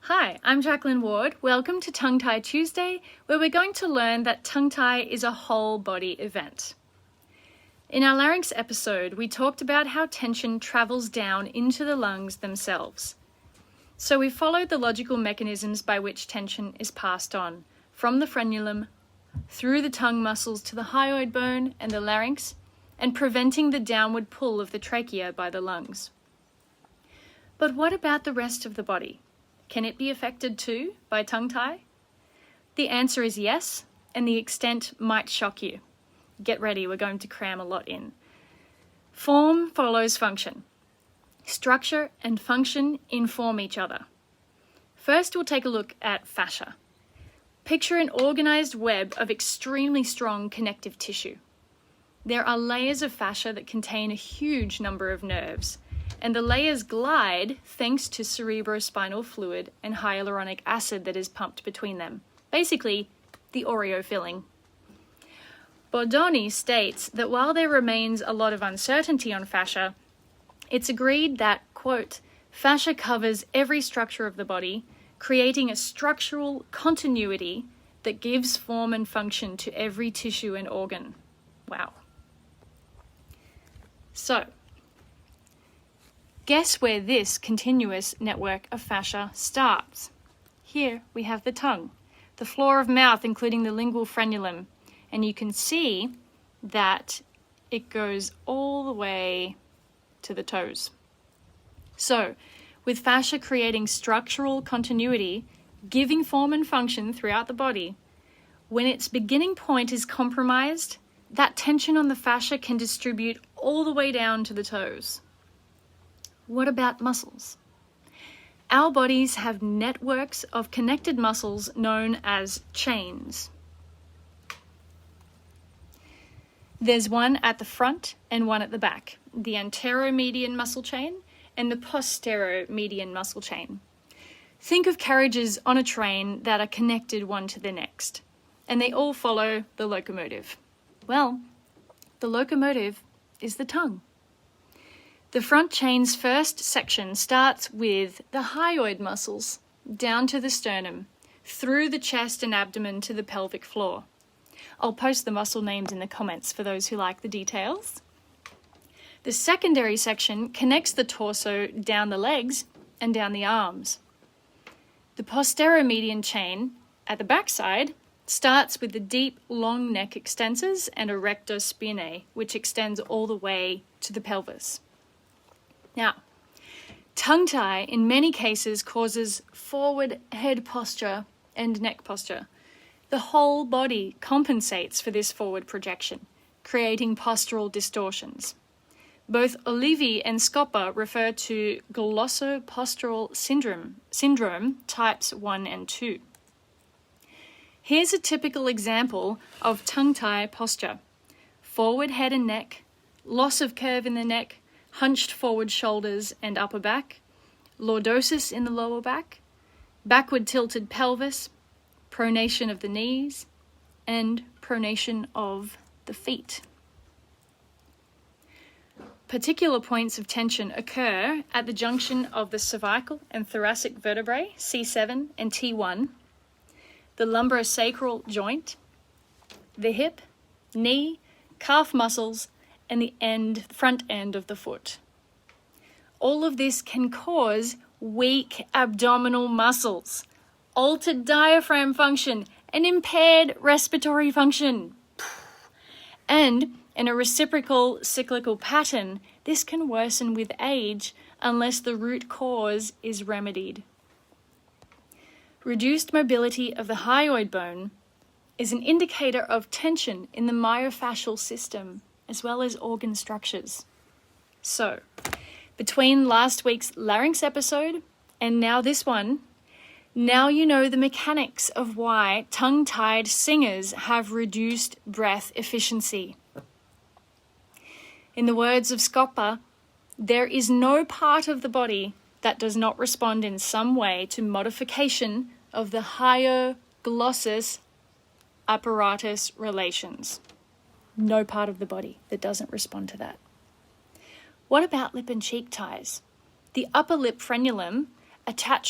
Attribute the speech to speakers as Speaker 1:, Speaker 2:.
Speaker 1: Hi, I'm Jacqueline Ward. Welcome to Tongue Tie Tuesday, where we're going to learn that tongue tie is a whole body event. In our larynx episode, we talked about how tension travels down into the lungs themselves. So we followed the logical mechanisms by which tension is passed on, from the frenulum, through the tongue muscles to the hyoid bone and the larynx, and preventing the downward pull of the trachea by the lungs. But what about the rest of the body? Can it be affected too by tongue tie? The answer is yes, and the extent might shock you. Get ready, we're going to cram a lot in. Form follows function. Structure and function inform each other. First, we'll take a look at fascia. Picture an organized web of extremely strong connective tissue. There are layers of fascia that contain a huge number of nerves, and the layers glide thanks to cerebrospinal fluid and hyaluronic acid that is pumped between them. Basically, the Oreo filling. Bodoni states that while there remains a lot of uncertainty on fascia, it's agreed that, quote, fascia covers every structure of the body, creating a structural continuity that gives form and function to every tissue and organ. Wow. So, guess where this continuous network of fascia starts? Here we have the tongue, the floor of mouth including the lingual frenulum, and you can see that it goes all the way to the toes. So, with fascia creating structural continuity, giving form and function throughout the body, when its beginning point is compromised, that tension on the fascia can distribute all the way down to the toes. What about muscles? Our bodies have networks of connected muscles known as chains. There's one at the front and one at the back, the anteromedian muscle chain and the posteromedian muscle chain. Think of carriages on a train that are connected one to the next, and they all follow the locomotive. Well, the locomotive is the tongue. The front chain's first section starts with the hyoid muscles down to the sternum, through the chest and abdomen to the pelvic floor. I'll post the muscle names in the comments for those who like the details. The secondary section connects the torso down the legs and down the arms. The posteromedian chain at the backside starts with the deep, long neck extensors and erector spinae, which extends all the way to the pelvis. Now, tongue tie in many cases causes forward head posture and neck posture. The whole body compensates for this forward projection, creating postural distortions. Both Olivi and Scoppa refer to glossopostural syndrome types 1 and 2. Here's a typical example of tongue tie posture. Forward head and neck, loss of curve in the neck, hunched forward shoulders and upper back, lordosis in the lower back, backward tilted pelvis, pronation of the knees, and pronation of the feet. Particular points of tension occur at the junction of the cervical and thoracic vertebrae, C7 and T1, the lumbosacral joint, the hip, knee, calf muscles, and the front end of the foot. All of this can cause weak abdominal muscles, altered diaphragm function, and impaired respiratory function. And in a reciprocal cyclical pattern, this can worsen with age unless the root cause is remedied. Reduced mobility of the hyoid bone is an indicator of tension in the myofascial system, as well as organ structures. So, between last week's larynx episode and now this one, now you know the mechanics of why tongue-tied singers have reduced breath efficiency. In the words of Scoppa, there is no part of the body that does not respond in some way to modification of the hyoglossus apparatus relations. No part of the body that doesn't respond to that. What about lip and cheek ties? The upper lip frenulum attaches